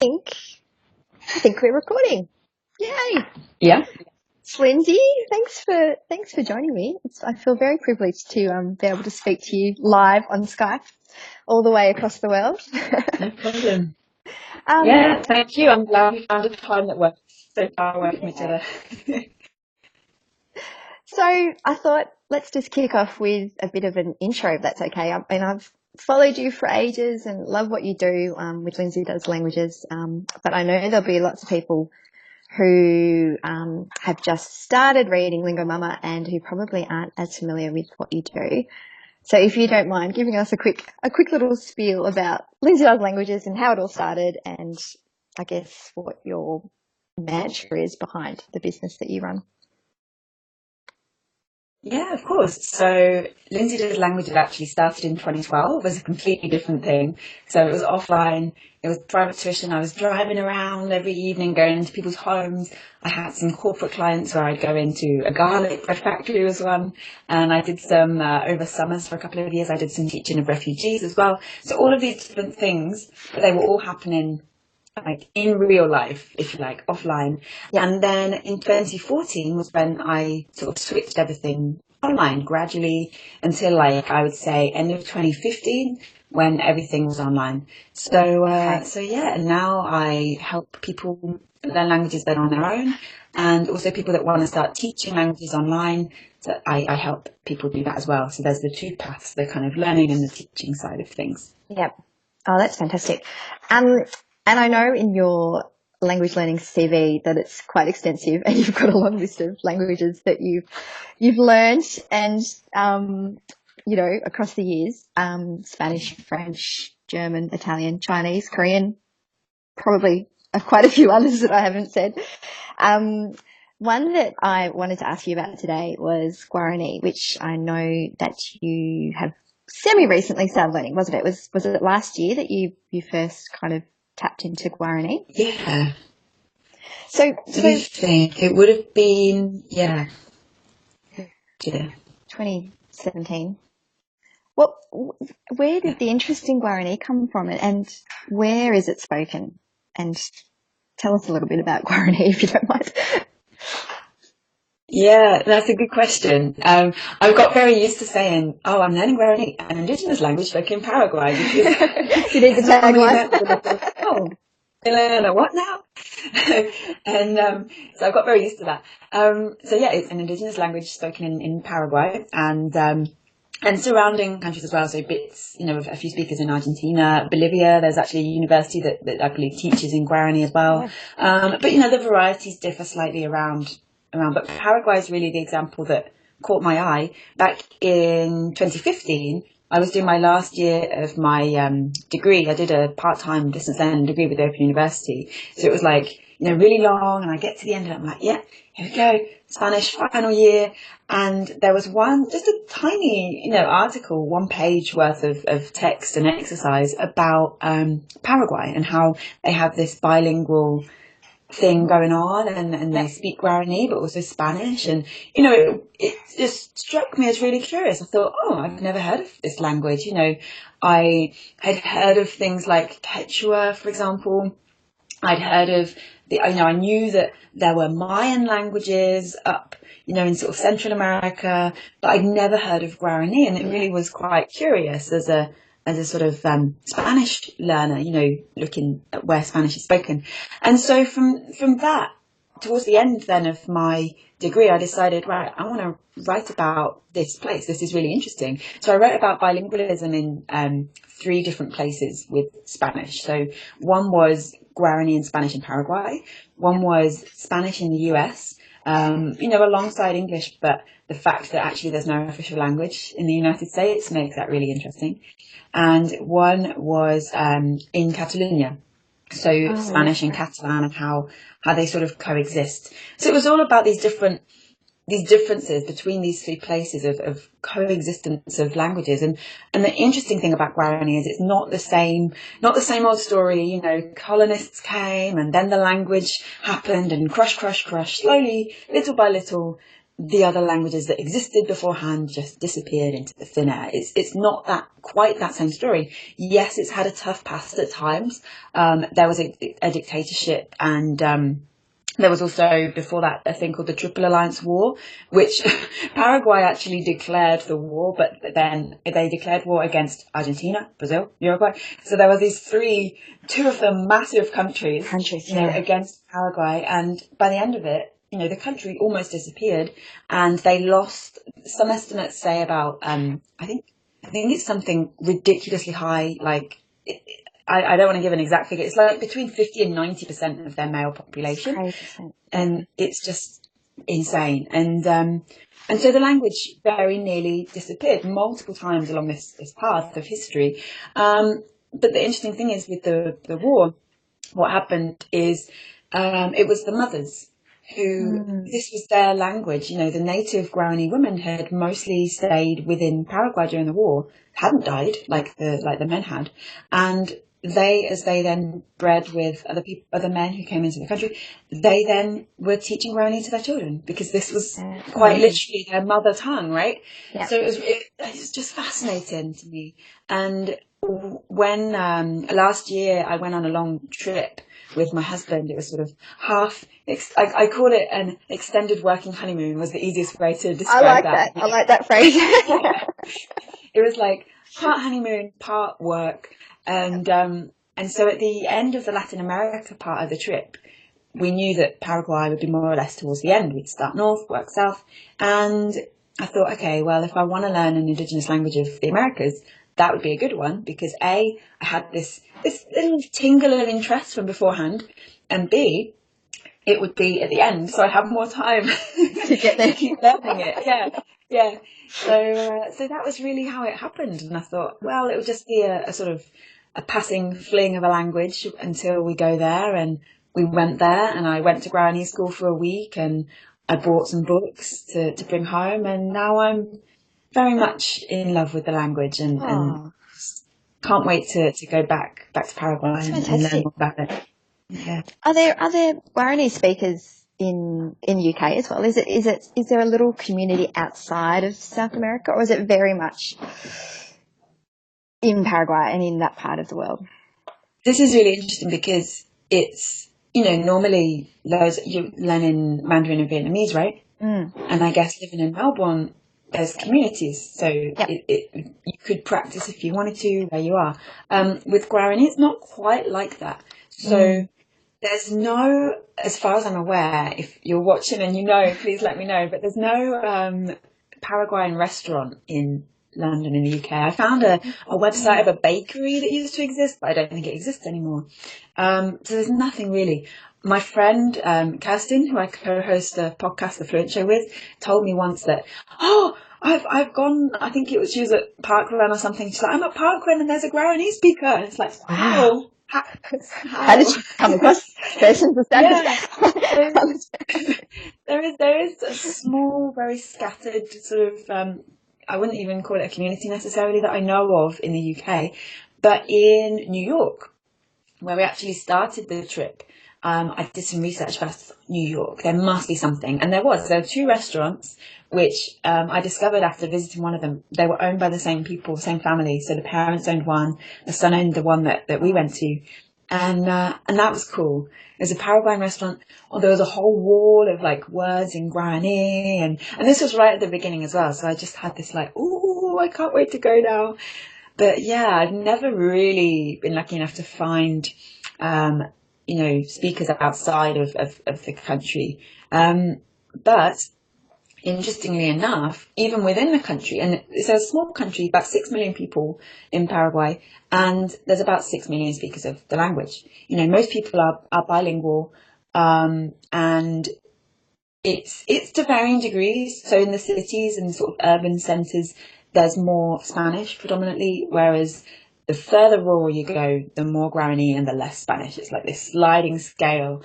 think I think we're recording. Yay! Yeah. Lindsay, thanks for joining me. I feel very privileged to be able to speak to you live on Skype, all the way across the world. No problem. Yeah, thank you. I'm glad we found a time that works so far away from each other. So I thought let's just kick off with a bit of an intro, if that's okay. I've followed you for ages and love what you do with Lindsay Does Languages, but I know there'll be lots of people who have just started reading Lingo Mama and who probably aren't as familiar with what you do. So if you don't mind giving us a quick little spiel about Lindsay Does Languages and how it all started, and I guess what your mantra is behind the business that you run. Yeah, of course. So Lindsay Does Languages actually started in 2012 as a completely different thing. So it was offline, it was private tuition. I was driving around every evening, going into people's homes. I had some corporate clients where I'd go into a garlic bread factory was one. And I did some, over summers for a couple of years, I did some teaching of refugees as well. So all of these different things, but they were all happening like in real life, if you like, offline. Yeah. And then in 2014 was when I sort of switched everything online gradually until like I would say end of 2015 when everything was online. So yeah, and now I help people learn languages that are on their own, and also people that want to start teaching languages online. So I help people do that as well. So there's the two paths, the kind of learning and the teaching side of things. Yep. Oh, that's fantastic. And I know in your language learning CV that it's quite extensive, and you've got a long list of languages that you've learned, and across the years, Spanish, French, German, Italian, Chinese, Korean, probably quite a few others that I haven't said. One that I wanted to ask you about today was Guarani, which I know that you have semi-recently started learning, wasn't it? Was it last year that you first kind of tapped into Guarani? Yeah. So Let me think. It would have been, yeah. 2017. Where did the interest in Guarani come from, and where is it spoken? And tell us a little bit about Guarani, if you don't mind. Yeah, that's a good question. I've got very used to saying, "Oh, I'm learning Guarani, an indigenous language spoken in Paraguay." Because you need the tagline. Oh, they learn a what now? And so I've got very used to that. So yeah, it's an indigenous language spoken in Paraguay and surrounding countries as well. So bits, a few speakers in Argentina, Bolivia. There's actually a university that I believe teaches in Guarani as well. But the varieties differ slightly around. But Paraguay is really the example that caught my eye. Back in 2015, I was doing my last year of my degree. I did a part-time distance learning degree with Open University. So it was like, really long, and I get to the end and I'm like, yeah, here we go, Spanish final year. And there was just a tiny, article, 1 page worth of text and exercise about Paraguay and how they have this bilingual thing going on, and they speak Guarani but also Spanish, and it just struck me as really curious. I thought, oh, I've never heard of this language. I had heard of things like Quechua, for example. I'd heard of I knew that there were Mayan languages up in sort of Central America, but I'd never heard of Guarani, and it really was quite curious as a sort of Spanish learner, looking at where Spanish is spoken. And so from that, towards the end then of my degree, I decided, right, I want to write about this place. This is really interesting. So I wrote about bilingualism in 3 different places with Spanish. So one was Guarani and Spanish in Paraguay. One was Spanish in the US, alongside English, but the fact that actually there's no official language in the United States makes that really interesting. And one was in Catalonia, so Spanish and Catalan, and how they sort of coexist. So it was all about these differences between these 3 places of coexistence of languages. And the interesting thing about Guarani is it's not the same old story. Colonists came and then the language happened and crush, slowly, little by little, the other languages that existed beforehand just disappeared into the thin air. It's not that quite that same story. Yes, it's had a tough past at times. There was a dictatorship, and there was also before that a thing called the Triple Alliance War, which Paraguay actually declared the war, but then they declared war against Argentina, Brazil, Uruguay. So there were these two of them massive countries, against Paraguay, and by the end of it, the country almost disappeared, and they lost. Some estimates say about I think it's something ridiculously high, like. I don't want to give an exact figure. It's like between 50 and 90% of their male population. And it's just insane. And so the language very nearly disappeared multiple times along this path of history. But the interesting thing is with the war, what happened is it was the mothers who, this was their language. The native Guarani women had mostly stayed within Paraguay during the war, hadn't died like the men had. And as they then bred with other men who came into the country, they then were teaching Guarani to their children, because this was quite literally their mother tongue, right? Yeah. So it was just fascinating to me. And when last year I went on a long trip with my husband, it was sort of half. I call it an extended working honeymoon. Was the easiest way to describe that. I like that phrase. It was like part honeymoon, part work. And so at the end of the Latin America part of the trip, we knew that Paraguay would be more or less towards the end. We'd start north, work south. And I thought, okay, well, if I want to learn an indigenous language of the Americas, that would be a good one, because A, I had this little tingle of interest from beforehand, and B, it would be at the end, so I'd have more time to get there. to keep learning it. Yeah. So that was really how it happened. And I thought, well, it would just be a sort of a passing fling of a language until we go there. And we went there, and I went to Guarani school for a week, and I bought some books to bring home. And now I'm very much in love with the language, and can't wait to go back to Paraguay and learn more about it. Yeah. Are there Guarani speakers in the UK as well? Is there a little community outside of South America, or is it very much in Paraguay and in that part of the world? This is really interesting because it's, normally you learn in Mandarin and Vietnamese, right? And I guess living in Melbourne, there's communities, so you could practice if you wanted to where you are. With Guarani, it's not quite like that. So there's no, as far as I'm aware, if you're watching and please let me know, but there's no Paraguayan restaurant in London in the UK. I found a website of a bakery that used to exist, but I don't think it exists anymore. So there's nothing really. My friend Kirsten, who I co-host a podcast, The Fluent Show, with, told me once that, I've gone, I think she was at Parkland or something. She's like, I'm at Parkland and there's a Guarani speaker. And it's like, wow. How did you come across persons with that? There is a small, very scattered sort of, I wouldn't even call it a community necessarily that I know of in the UK, but in New York, where we actually started the trip, I did some research first. New York, there must be something. And there were 2 restaurants, which I discovered after visiting one of them. They were owned by the same people, same family. So the parents owned one, the son owned the one that we went to. And that was cool. It was a Paraguayan restaurant. There was a whole wall of like words in Guarani. And this was right at the beginning as well. So I just had this like, ooh, I can't wait to go now. But yeah, I've never really been lucky enough to find, speakers outside of the country. But interestingly enough, even within the country, and it's a small country, about 6 million people in Paraguay, and there's about 6 million speakers of the language. Most people are bilingual, and it's to varying degrees. So in the cities and sort of urban centres, there's more Spanish predominantly, whereas the further rural you go, the more Guarani and the less Spanish. It's like this sliding scale,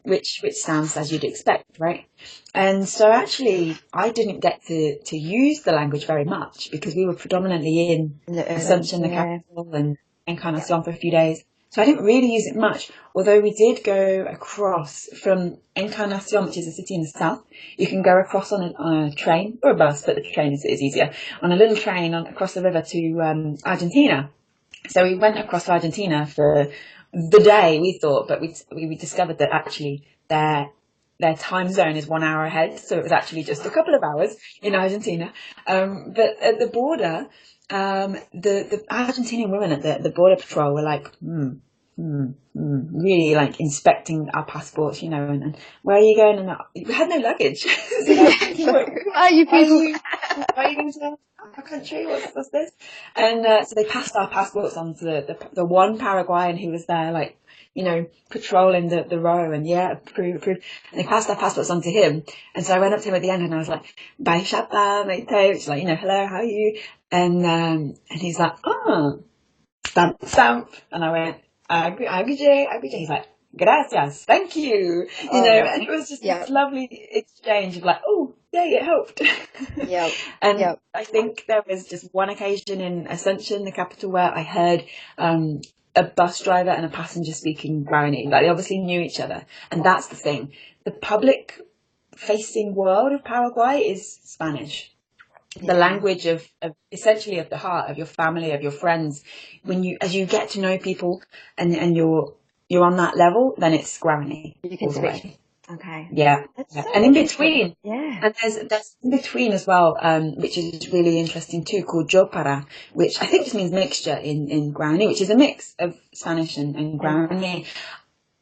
which sounds as you'd expect, right? And so actually, I didn't get to use the language very much because we were predominantly in Assumption, the capital, and kind of Salon for a few days. So I didn't really use it much, although we did go across from Encarnacion, which is a city in the south. You can go across on a train or a bus, but the train is easier, on a little train across the river to Argentina. So we went across to Argentina for the day, we thought, but we discovered that actually their time zone is 1 hour ahead, so it was actually just a couple of hours in Argentina. But at the border, the Argentinian women at the border patrol were like, really like inspecting our passports, you know, and where are you going? And we had no luggage. So Are you people? are you going to our country? What's this? And so they passed our passports on to the one Paraguayan who was there, like, you know, patrolling the row, and approved. And they passed our passports on to him. And so I went up to him at the end and I was like, bye chapa, mate, which is like, you know, hello, how are you? And he's like, stamp, stamp. And I went, aguje. He's like, gracias, thank you. You know, and it was just this lovely exchange of like, oh, yay, it helped. And I think there was just one occasion in Ascension, the capital, where I heard a bus driver and a passenger speaking Guarani. Like, they obviously knew each other. And that's the thing. The public facing world of Paraguay is Spanish. The language of essentially of the heart, of your family, of your friends. As you get to know people and you're on that level, then it's Guarani. You can switch. Okay. Yeah. That's so And in between, and there's in between as well, which is really interesting too, called Jopara, which I think just means mixture in Guarani, which is a mix of Spanish and Guarani.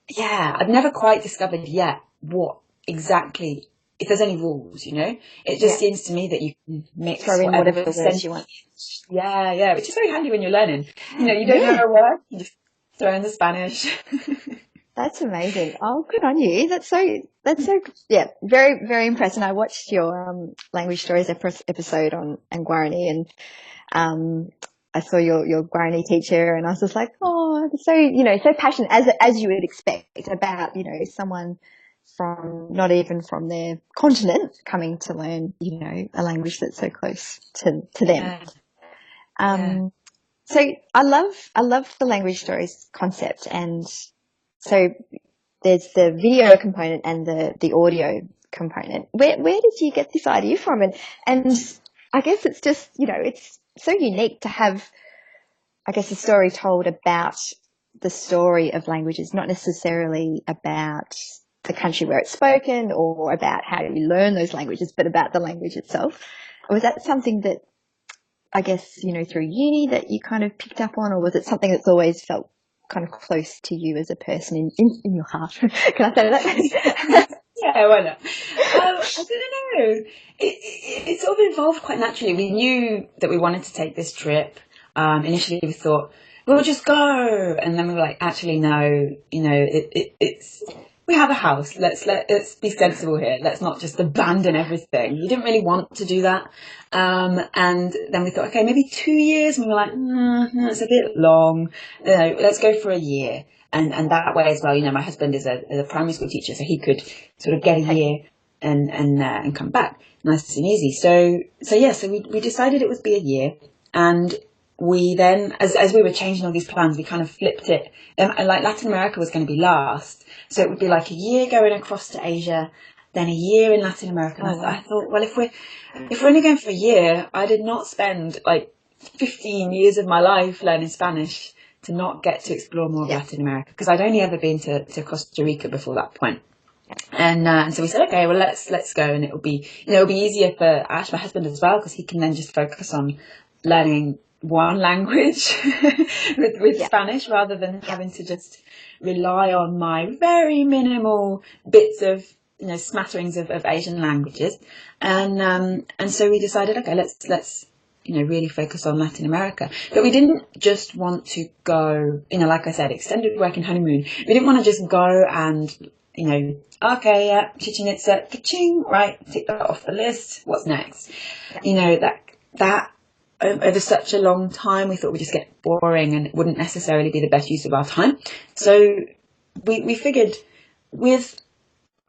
Yeah, I've never quite discovered yet what exactly, if there's any rules, you know. It just seems to me that you can mix throw in whatever words you want. Yeah, which is very handy when you're learning. You know, you don't know a word, you just throw in the Spanish. That's amazing. Oh, good on you. That's so, very, very impressed. And I watched your language stories episode on Guarani, and I saw your Guarani teacher, and I was just like, oh, so, you know, so passionate, as you would expect, about, you know, someone from not even from their continent coming to learn, you know, a language that's so close to them. So I love the language stories concept, and so there's the video component and the audio component. Where did you get this idea from? And I guess it's just, you know, it's so unique to have, I guess, a story told about the story of languages, not necessarily about the country where it's spoken or about how you learn those languages, but about the language itself. Was that something that, I guess, you know, through uni that you kind of picked up on, or was it something that's always felt kind of close to you as a person in your heart? Can I say that? Yeah, why not? I don't know. It sort of evolved quite naturally. We knew that we wanted to take this trip. Initially we thought, we'll just go. And then we were like, actually, no, you know, it's, we have a house. Let's be sensible here. Let's not just abandon everything. We didn't really want to do that. And then we thought, okay, maybe 2 years. And we were like, no, it's a bit long. Let's go for a year. And that way as well, you know, my husband is a primary school teacher, so he could sort of get a year and come back nice and easy. So we decided it would be a year. And we then, as we were changing all these plans, we kind of flipped it. Like Latin America was going to be last. So it would be like a year going across to Asia, then a year in Latin America. And I thought, well, if we're only going for a year, I did not spend like 15 years of my life learning Spanish to not get to explore more of Latin America, because I'd only ever been to Costa Rica before that point. And so we said, okay, well, let's go. And it'll be easier for Ash, my husband, as well, because he can then just focus on learning one language with Spanish, rather than having to just rely on my very minimal bits of, you know, smatterings of Asian languages. And so we decided, okay, let's you know, really focus on Latin America. But we didn't just want to go, you know, like I said, extended working honeymoon. We didn't want to just go and, you know, okay, yeah, Chichen Itza, ka-ching, right, tick that off the list. What's next? You know, that over such a long time, we thought we'd just get boring and it wouldn't necessarily be the best use of our time. So we figured with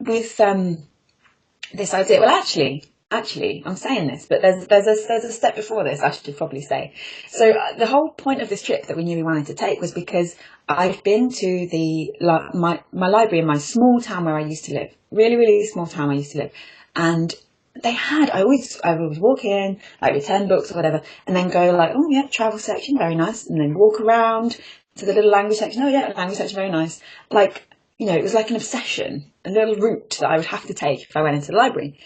this idea, well, actually, actually, I'm saying this, but there's a step before this, I should probably say. So the whole point of this trip that we knew we wanted to take was because I've been to my library in my small town where I used to live, really, really small town I used to live, and I would walk in, like return books or whatever, and then go like, oh yeah, travel section, very nice, and then walk around to the little language section, oh yeah, language section, very nice. Like, it was like an obsession, a little route that I would have to take if I went into the library.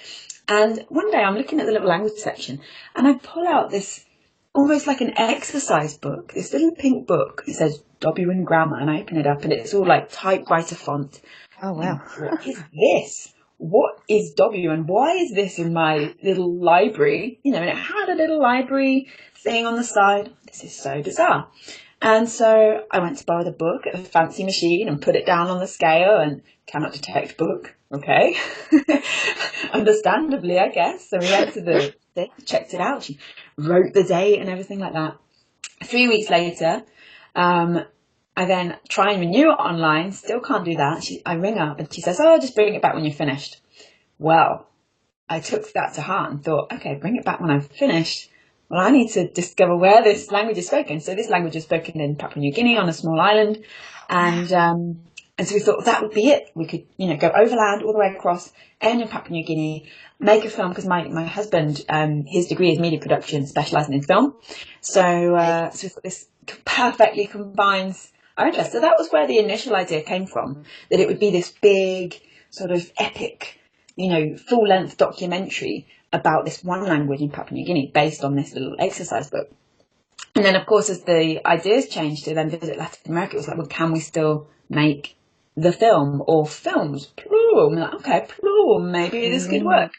And one day I'm looking at the little language section and I pull out this almost like an exercise book, this little pink book. It says W and grammar, and I open it up and it's all like typewriter font. Oh, wow. What is this? What is W and why is this in my little library? And it had a little library thing on the side. This is so bizarre. And so I went to borrow the book at the fancy machine and put it down on the scale and cannot detect book. Okay. Understandably, I guess. So we went to the thing, checked it out. She wrote the date and everything like that. 3 weeks later, I then try and renew it online. Still can't do that. I ring up and she says, oh, just bring it back when you're finished. Well, I took that to heart and thought, okay, bring it back when I've finished. Well, I need to discover where this language is spoken. So this language is spoken in Papua New Guinea on a small island. And so we thought that would be it. We could, go overland all the way across, end in Papua New Guinea, make a film, because my husband, his degree is media production, specialising in film. So we thought this perfectly combines our interests. So that was where the initial idea came from, that it would be this big sort of epic, full-length documentary about this one language in Papua New Guinea based on this little exercise book. And then, of course, as the ideas changed to then visit Latin America, it was like, well, can we still make the film or films, plural? And like, okay, plural, maybe this could work.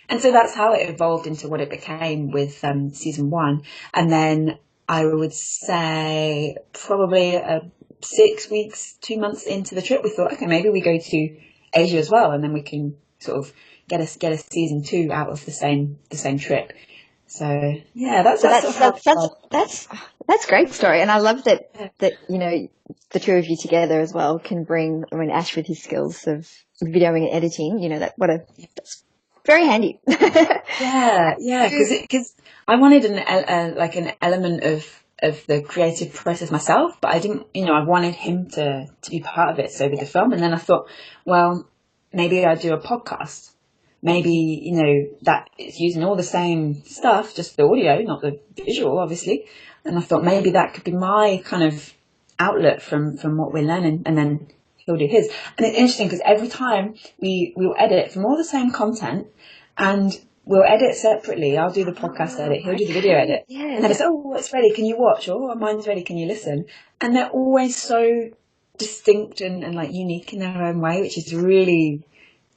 And so that's how it evolved into what it became with season 1. And then I would say probably 6 weeks, 2 months into the trip, we thought, okay, maybe we go to Asia as well, and then we can sort of get a season 2 out of the same trip. So yeah, that's great story, and I love that the two of you together as well can bring. I mean, Ash with his skills of videoing and editing, that's very handy. yeah, because I wanted an element of the creative process myself, but I didn't. I wanted him to be part of it. So with the film, and then I thought, well, maybe I'd do a podcast. Maybe, that it's using all the same stuff, just the audio, not the visual, obviously. And I thought maybe that could be my kind of outlet from what we're learning, and then he'll do his. And it's interesting because every time we'll edit from all the same content, and we'll edit separately. I'll do the podcast edit, he'll do the video edit. Yeah, and then it's, oh, it's ready, can you watch? Or, oh, mine's ready, can you listen? And they're always so distinct and like unique in their own way, which is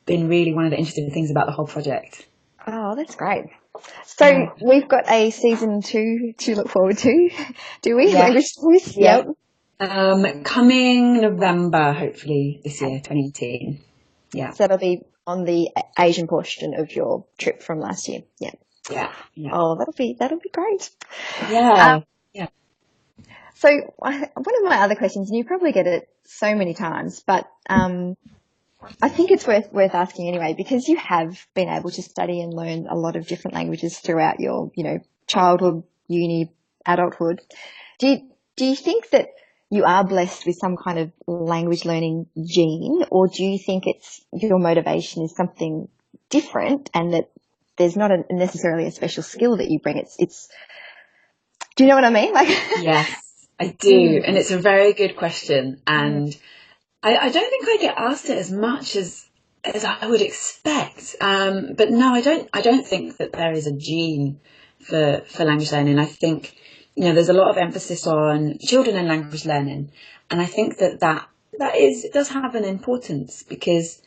been really one of the interesting things about the whole project. Oh, that's great. So we've got a season 2 to look forward to, do we? Yeah. Yep. Coming November, hopefully, this year, 2018. Yeah. So that'll be on the Asian portion of your trip from last year. Yeah. Yeah. Oh, that'll be great. Yeah. So one of my other questions, and you probably get it so many times, but I think it's worth asking anyway, because you have been able to study and learn a lot of different languages throughout your, childhood, uni, adulthood. Do you think that you are blessed with some kind of language learning gene, or do you think it's your motivation is something different, and that there's not necessarily a special skill that you bring? It's do you know what I mean? Like, yes, I do, and it's a very good question, and I don't think I get asked it as much as I would expect. But no, I don't think that there is a gene for language learning. I think, there's a lot of emphasis on children and language learning. And I think that it does have an importance because,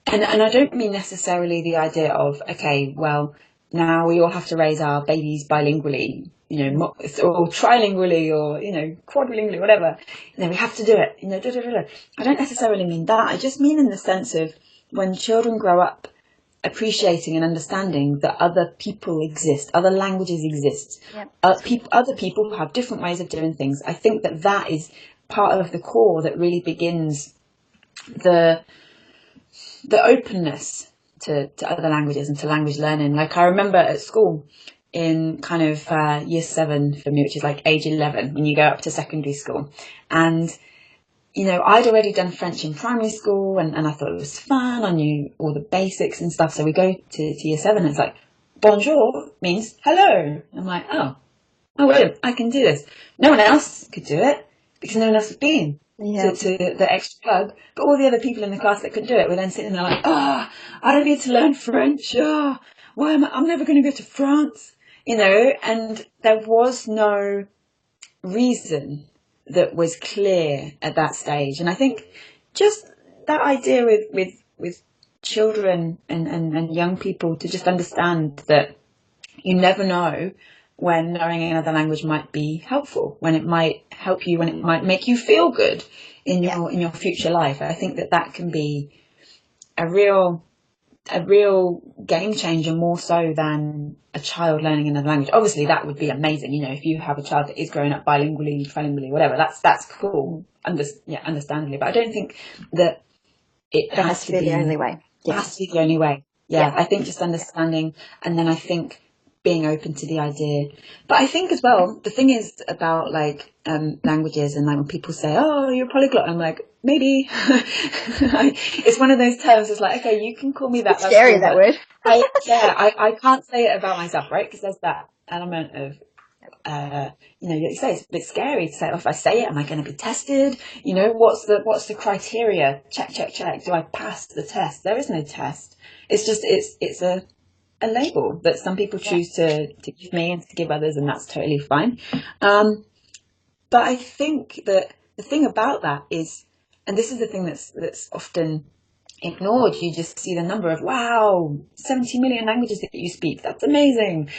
and I don't mean necessarily the idea of, okay, well, now we all have to raise our babies bilingually, or trilingually, or, quadrilingually, whatever. We have to do it, I don't necessarily mean that. I just mean in the sense of when children grow up appreciating and understanding that other people exist, other languages exist, other people who have different ways of doing things. I think that is part of the core that really begins the openness to other languages and to language learning. Like I remember at school in kind of year 7 for me, which is like age 11, when you go up to secondary school. And, you know, I'd already done French in primary school and I thought it was fun. I knew all the basics and stuff. So we go to year 7 and it's like, bonjour means hello. I'm like, oh, wait, I can do this. No one else could do it because no one else had been to the extra plug. But all the other people in the class that could do it were then sitting there like, I don't need to learn French. Why am I'm never going to go to France, you know? And there was no reason that was clear at that stage. And I think just that idea with children and young people to just understand that you never know when knowing another language might be helpful, when it might help you, when it might make you feel good in your future life. I think that can be a real game changer, more so than a child learning another language. Obviously that would be amazing, you know, if you have a child that is growing up bilingually, trilingually, whatever, that's cool, understandably. But I don't think that it has to be the only way. It has to be the only way. I think just understanding, and then I think being open to the idea. But I think as well, the thing is about like languages, and like when people say, oh, you're a polyglot, I'm like, maybe. It's one of those terms. It's like, okay, you can call me that. It's scary, that word. I can't say it about myself, right? Because there's that element of, you know, you say it's a bit scary to say, oh, if I say it, am I going to be tested? You know, what's the criteria? Check. Do I pass the test? There is no test. It's just, it's a label that some people choose to give me and to give others, and that's totally fine. But I think that the thing about that is, and this is the thing that's often ignored, you just see the number of, wow, 70 million languages that you speak, that's amazing.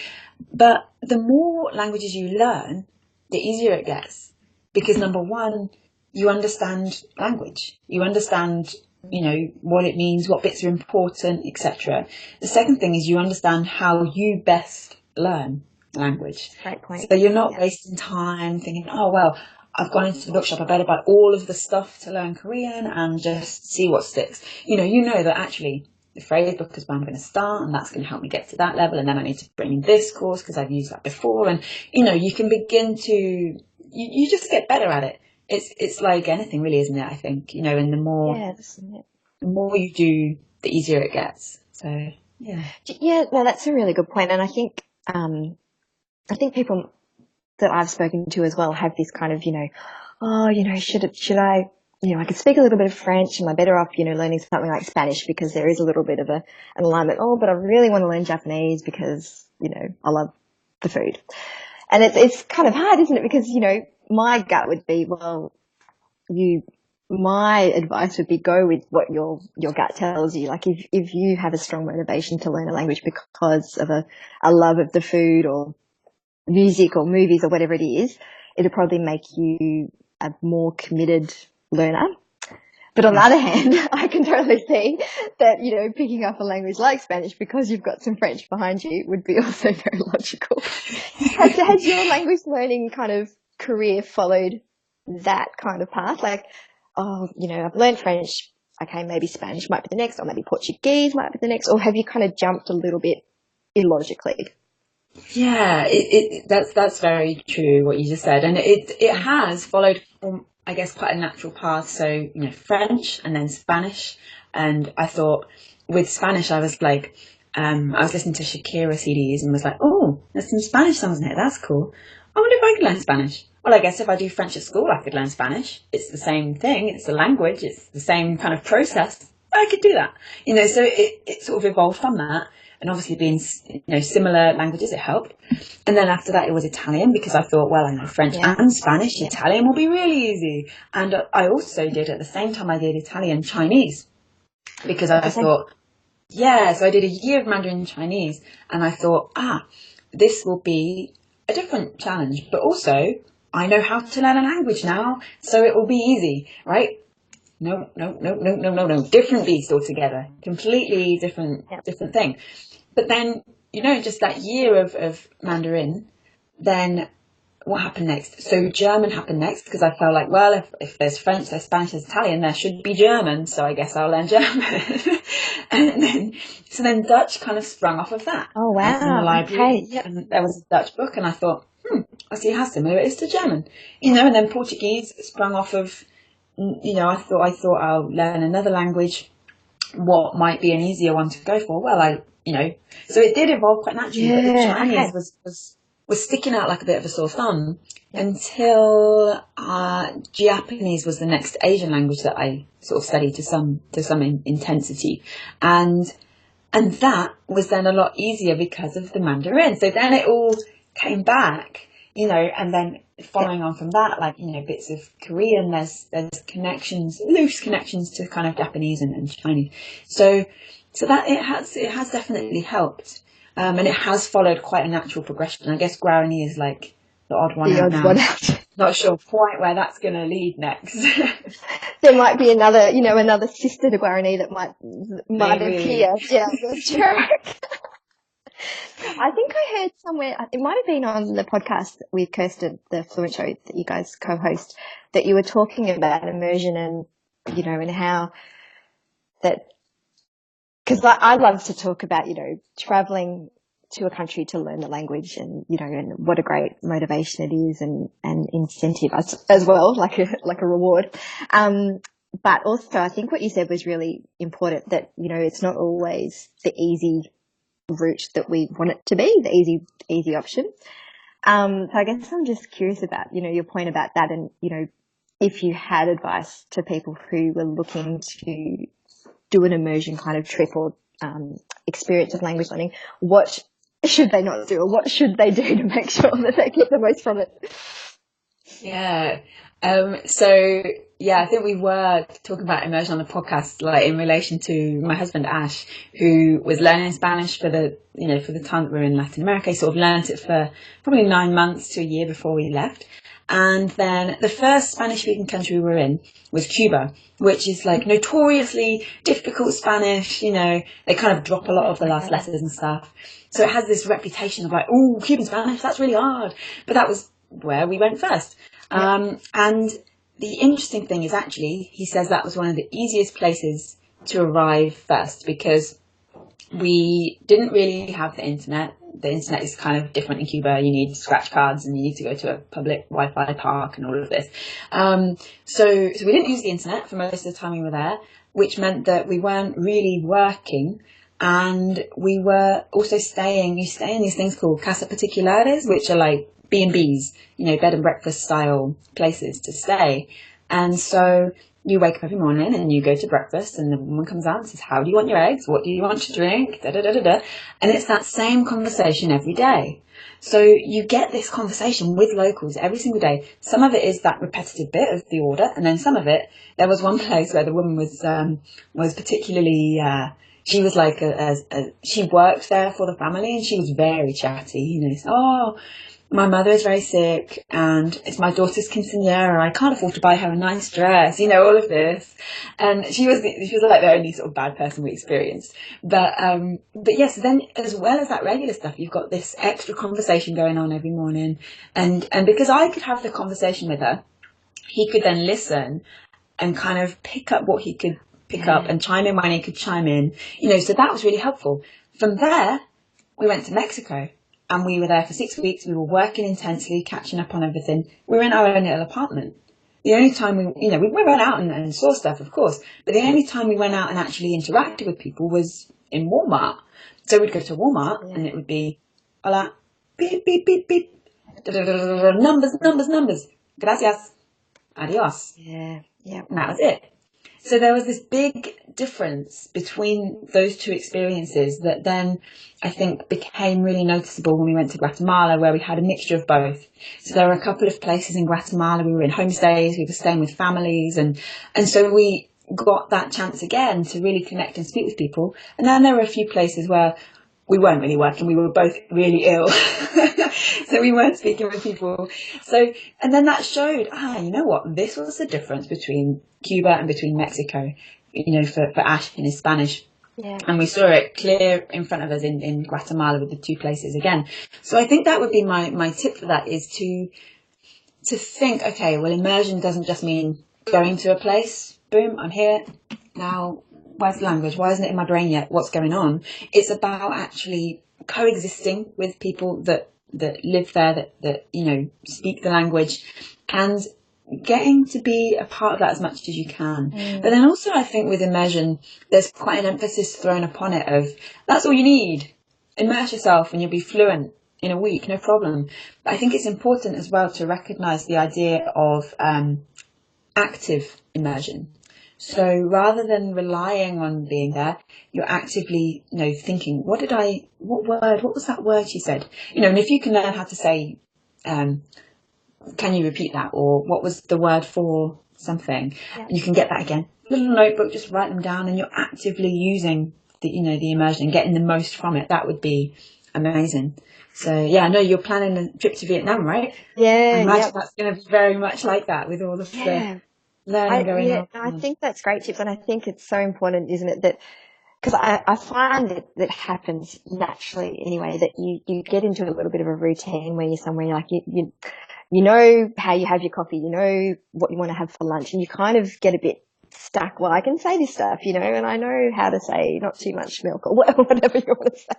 But the more languages you learn, the easier it gets, because number one, you understand language, you understand, you know, what it means, what bits are important, etc. The second thing is you understand how you best learn language. Great point. So you're not wasting time thinking, oh, well, I've gone into the bookshop, I better buy all of the stuff to learn Korean and just see what sticks. You know that actually the phrase book is where I'm going to start, and that's going to help me get to that level, and then I need to bring in this course because I've used that before. And, you know, you can begin to, you just get better at it. It's like anything really, isn't it? I think, you know, and the more you do, the easier it gets. So, no, that's a really good point. And I think people that I've spoken to as well have this kind of, you know, oh, you know, should I, you know, I could speak a little bit of French. Am I better off, you know, learning something like Spanish, because there is a little bit of an alignment. Oh, but I really want to learn Japanese because, you know, I love the food. And it's kind of hard, isn't it? Because, you know, my gut would be, well, my advice would be go with what your gut tells you. Like if you have a strong motivation to learn a language because of a love of the food or music or movies or whatever it is, it'll probably make you a more committed learner. But on the other hand, I can totally see that, you know, picking up a language like Spanish because you've got some French behind you would be also very logical. Has your language learning kind of career followed that kind of path? Like, oh, you know, I've learned French, okay, maybe Spanish might be the next, or maybe Portuguese might be the next, or have you kind of jumped a little bit illogically? Yeah, that's very true what you just said, and it has followed, I guess, quite a natural path. So, you know, French and then Spanish, and I thought with Spanish I was like, I was listening to Shakira CDs and was like, oh, there's some Spanish songs in here, that's cool. I wonder if I could learn Spanish. Well, I guess if I do French at school, I could learn Spanish. It's the same thing. It's a language. It's the same kind of process. I could do that. You know, so it sort of evolved from that. And obviously being, you know, similar languages, it helped. And then after that, it was Italian, because I thought, well, I know French and Spanish. Italian will be really easy. And I also did, at the same time I did Italian, Chinese, because I thought, so I did a year of Mandarin Chinese, and I thought, this will be a different challenge, but also I know how to learn a language now, so it will be easy, right? No. Different beast altogether. Completely different thing. But then, you know, just that year of Mandarin, then what happened next? So German happened next because I felt like, well, if there's French, there's Spanish, there's Italian, there should be German. So I guess I'll learn German. So then Dutch kind of sprung off of that. Oh, I was in the wow. library, Okay. Yep. and there was a Dutch book, and I thought, I see how similar it is to German, and then Portuguese sprung off of, I thought I'll learn another language. What might be an easier one to go for? Well, so it did evolve quite naturally, but the Yeah. Chinese Okay. was sticking out like a bit of a sore thumb until Japanese was the next Asian language that I sort of studied to some intensity, and that was then a lot easier because of the Mandarin. So then it all came back, and then following on from that, like, bits of Korean, there's connections, loose connections to kind of Japanese and Chinese. So that it has definitely helped. And it has followed quite a natural progression. I guess Guarani is like the odd one The out odd now. one out. Not sure quite where that's going to lead next. There might be another sister to Guarani that might Maybe. appear down the track. I think I heard somewhere, it might have been on the podcast with Kirsten, the Fluent Show that you guys co-host, that you were talking about immersion and, and how that, because I love to talk about, traveling to a country to learn the language and, and what a great motivation it is and incentive as well, like a reward. But also I think what you said was really important, that, it's not always the easy route that we want it to be, the easy option. So I guess I'm just curious about, your point about that, and, if you had advice to people who were looking to do an immersion kind of trip or experience of language learning, what should they not do, or what should they do to make sure that they get the most from it? Yeah. I think we were talking about immersion on the podcast, like in relation to my husband Ash, who was learning Spanish for the time that we were in Latin America. He sort of learnt it for probably 9 months to a year before we left. And then the first Spanish-speaking country we were in was Cuba, which is like notoriously difficult Spanish. They kind of drop a lot of the last letters and stuff. So it has this reputation of like, oh, Cuban Spanish, that's really hard. But that was where we went first. And the interesting thing is, actually, he says that was one of the easiest places to arrive first, because we didn't really have the internet. The internet is kind of different in Cuba. You need scratch cards and you need to go to a public Wi-Fi park and all of this. So we didn't use the internet for most of the time we were there, which meant that we weren't really working. And we were also staying. You stay in these things called casa particulares, which are like B&Bs, bed and breakfast style places to stay. And so you wake up every morning and you go to breakfast, and the woman comes out and says, how do you want your eggs? What do you want to drink? Da, da, da, da, da. And it's that same conversation every day. So you get this conversation with locals every single day. Some of it is that repetitive bit of the order, and then some of it, there was one place where the woman was particularly, she was like she worked there for the family, and she was very chatty, oh, my mother is very sick and it's my daughter's quinceañera. I can't afford to buy her a nice dress, all of this. And she was like the only sort of bad person we experienced. But yes, then as well as that regular stuff, you've got this extra conversation going on every morning. And because I could have the conversation with her, he could then listen and kind of pick up what he could pick up and chime in when he could chime in, so that was really helpful. From there, we went to Mexico. And we were there for 6 weeks. We were working intensely, catching up on everything. We were in our own little apartment. The only time we went out and saw stuff, of course, but the only time we went out and actually interacted with people was in Walmart. So we'd go to Walmart and it would be, hola, beep, beep, beep, beep, numbers, numbers, numbers, gracias, adios. Yeah. And that was it. So there was this big difference between those two experiences that then I think became really noticeable when we went to Guatemala, where we had a mixture of both. So there were a couple of places in Guatemala, we were in homestays, we were staying with families, and so we got that chance again to really connect and speak with people. And then there were a few places where we weren't really working, we were both really ill. So we weren't speaking with people. So, and then that showed, you know what, this was the difference between Cuba and between Mexico, for Ash in his Spanish. Yeah. And we saw it clear in front of us in Guatemala with the two places again. So I think that would be my tip for that, is to think, okay, well, immersion doesn't just mean going to a place, boom, I'm here. Now, where's the language? Why isn't it in my brain yet? What's going on? It's about actually coexisting with people that live there, that speak the language, and getting to be a part of that as much as you can. But then also, I think with immersion, there's quite an emphasis thrown upon it of, that's all you need. Immerse yourself and you'll be fluent in a week, no problem. But I think it's important as well to recognise the idea of active immersion. So rather than relying on being there, you're actively, thinking, what was that word she said? And if you can learn how to say, can you repeat that? Or what was the word for something? Yeah. You can get that again. Little notebook, just write them down, and you're actively using the immersion and getting the most from it. That would be amazing. So yeah, I know you're planning a trip to Vietnam, right? Yeah. I imagine that's going to be very much like that with all of the learning going on. I think that's great tips, and I think it's so important, isn't it, that because I find that happens naturally anyway, that you get into a little bit of a routine where you're somewhere, like you know how you have your coffee, you know what you want to have for lunch, and you kind of get a bit stuck. Well, I can say this stuff, and I know how to say not too much milk or whatever you want to say.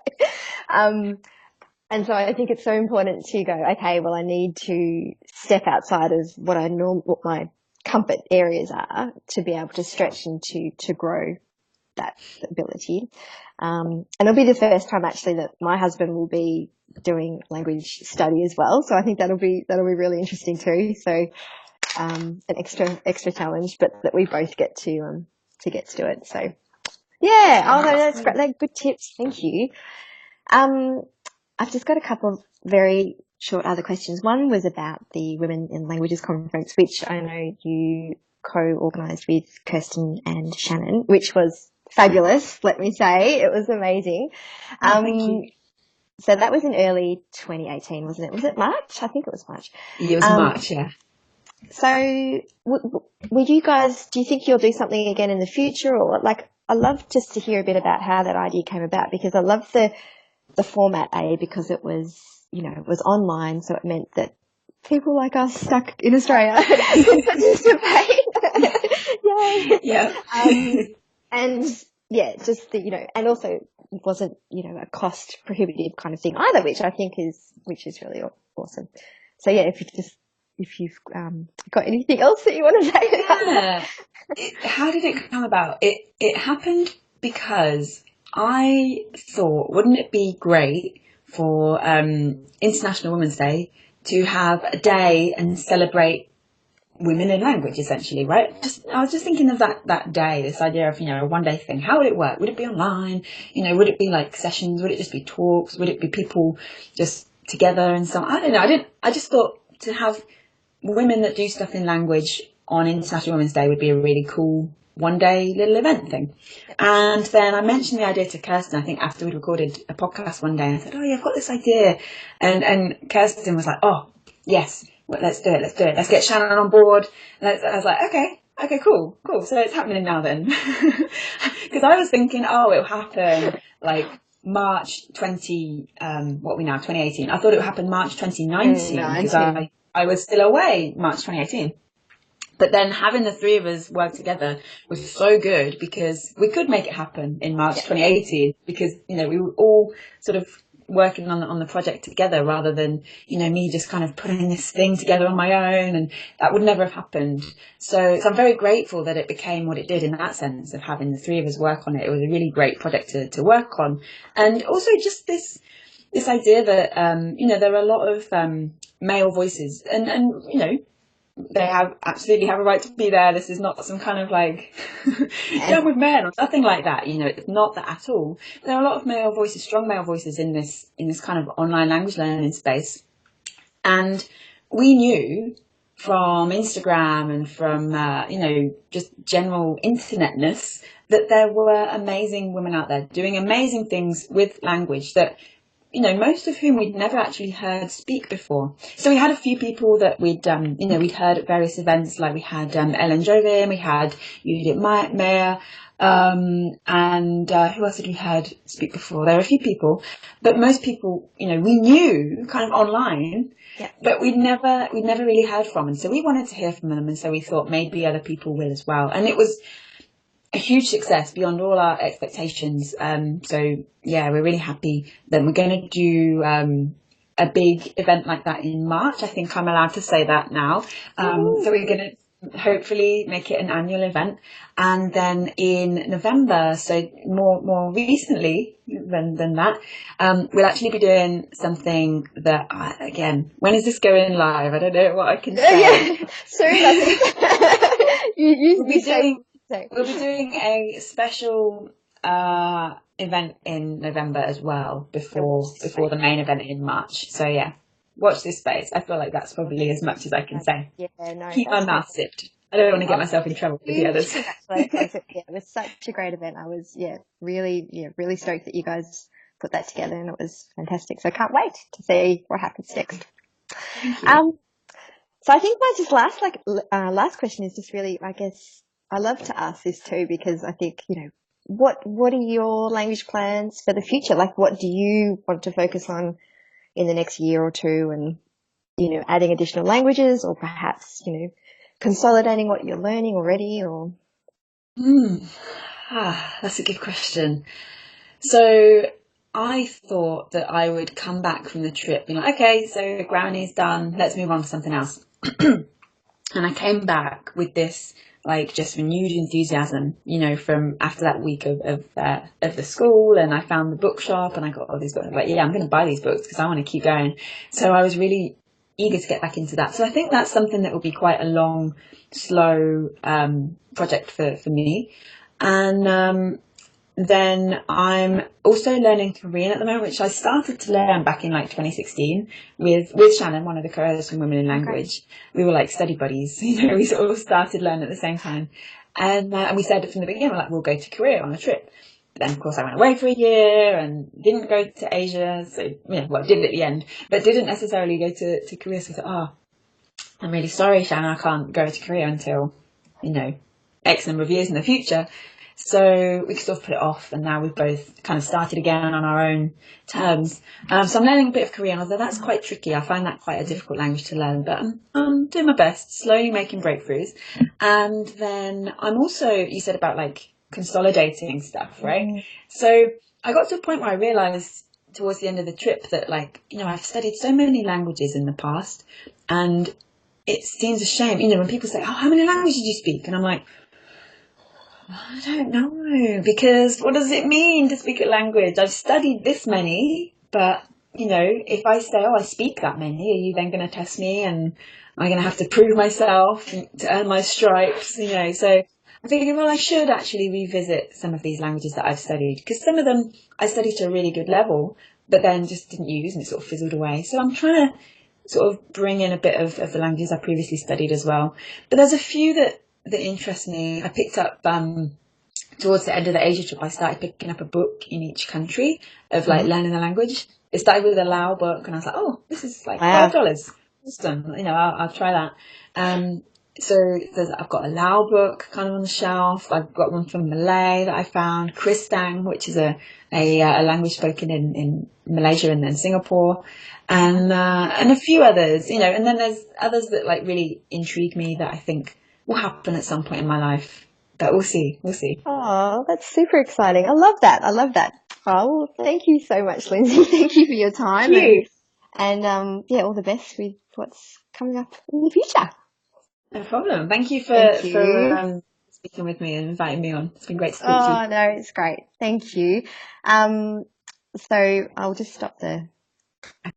And so I think it's so important to go, okay, well, I need to step outside of what my comfort areas are to be able to stretch and to grow that ability. And it'll be the first time actually that my husband will be doing language study as well. So I think that'll be really interesting too. So, an extra challenge, but that we both get to do it. So yeah. Oh, that's great. They're good tips. Thank you. I've just got a couple of very short other questions. One was about the Women in Languages conference, which I know you co-organised with Kirsten and Shannon, which was fabulous, let me say. It was amazing. Thank you. So that was in early 2018, wasn't it? Was it March? I think it was March. It was March, yeah. So would you guys, do you think you'll do something again in the future? Or I love just to hear a bit about how that idea came about, because I love the format, because it was, it was online, so it meant that people like us stuck in Australia could participate. Yay! Yeah. And yeah, just and also it wasn't, a cost prohibitive kind of thing either, which I think is really awesome. So yeah, if you've got anything else that you want to say about that. How did it come about? It happened because I thought, wouldn't it be great for International Women's Day to have a day and celebrate women in language, essentially, right? I was just thinking of that day, this idea of, a one-day thing. How would it work? Would it be online? Would it be like sessions? Would it just be talks? Would it be people just together and so on? I don't know. I just thought to have women that do stuff in language on International Women's Day would be a really cool one-day little event thing. And then I mentioned the idea to Kirsten, I think after we'd recorded a podcast one day, and I said, oh yeah, I've got this idea. And Kirsten was like, oh, yes, well, let's do it. Let's get Shannon on board. And I was like, okay, cool. So it's happening now then. Because I was thinking, it'll happen like March 2018. I thought it would happen March 2019 because I was still away March 2018. But then having the three of us work together was so good because we could make it happen in March 2018 because, we were all sort of working on the project together rather than, me just kind of putting this thing together on my own, and that would never have happened. So I'm very grateful that it became what it did in that sense of having the three of us work on it. It was a really great project to work on. And also just this idea that, there are a lot of male voices and they absolutely have a right to be there. This is not some kind of done with men or nothing like that. It's not that at all. There are a lot of male voices, strong male voices in this kind of online language learning space. And we knew from Instagram and from, just general internetness that there were amazing women out there doing amazing things with language that, most of whom we'd never actually heard speak before. So we had a few people that we'd heard at various events, like we had Ellen Jovin, we had Judith Meyer, And who else had we had speak before? There were a few people, but most people, we knew kind of online, Yeah. but we'd never really heard from. And so we wanted to hear from them. And so we thought maybe other people will as well. And it was a huge success beyond all our expectations. So yeah, we're really happy that we're going to do a big event like that in March. I think I'm allowed to say that now. So we're going to hopefully make it an annual event, and then in November, so more recently than that, we'll actually be doing something that again, when is this going live? I don't know what I can say. Yeah, soon. We'll be doing a special event in November as well before the main event in March. So yeah, watch this space. I feel like that's probably as much as I can say. Yeah, no. Keep my mouth zipped. I don't want to get myself in trouble with the others. It was such a great event. I was really stoked that you guys put that together, and it was fantastic. So I can't wait to see what happens next. So I think my just last question is just really, I guess I love to ask this too, because I think, what are your language plans for the future? Like, what do you want to focus on in the next year or two, and, adding additional languages, or perhaps, consolidating what you're learning already, or? That's a good question. So I thought that I would come back from the trip being like, okay, so Guarani's done, let's move on to something else. And I came back with this just renewed enthusiasm, from after that week of the school, and I found the bookshop and I got all these books. I'm like, yeah, I'm going to buy these books because I want to keep going. So I was really eager to get back into that. So I think that's something that will be quite a long, slow project for me. And then I'm also learning Korean at the moment, which I started to learn back in 2016 with Shannon, one of the co-hosts from Women in Language. We were study buddies, we sort of started learning at the same time. And we said from the beginning, we'll go to Korea on a trip. But then, of course, I went away for a year and didn't go to Asia. So, did at the end, but didn't necessarily go to Korea. So I thought, I'm really sorry, Shannon, I can't go to Korea until, X number of years in the future. So we sort of put it off, and now we've both kind of started again on our own terms. So I'm learning a bit of Korean, although that's quite tricky. I find that quite a difficult language to learn, but I'm doing my best, slowly making breakthroughs. And then I'm also, you said about consolidating stuff, right? So I got to a point where I realized towards the end of the trip that I've studied so many languages in the past, and it seems a shame, when people say, oh, how many languages do you speak? And I'm like, I don't know, because what does it mean to speak a language? I've studied this many, but, if I say, oh, I speak that many, are you then going to test me, and am I going to have to prove myself to earn my stripes? So I'm thinking, well, I should actually revisit some of these languages that I've studied, because some of them I studied to a really good level, but then just didn't use, and it sort of fizzled away. So I'm trying to sort of bring in a bit of the languages I previously studied as well. But there's a few that interest me. I picked up towards the end of the Asia trip, I started picking up a book in each country of learning the language. It started with a Lao book, and I was like, oh, this is $5. Awesome. I'll try that. So I've got a Lao book kind of on the shelf. I've got one from Malay that I found, Kristang, which is a language spoken in Malaysia and then Singapore, and a few others, and then there's others that really intrigue me that I think will happen at some point in my life, but we'll see. Oh, that's super exciting. I love that. Oh, well, thank you so much, Lindsay. Thank you for your time. Thank you. And all the best with what's coming up in the future. No problem. Thank you for speaking with me and inviting me on. It's been great to speak to you. Oh, no, it's great. Thank you. So I'll just stop the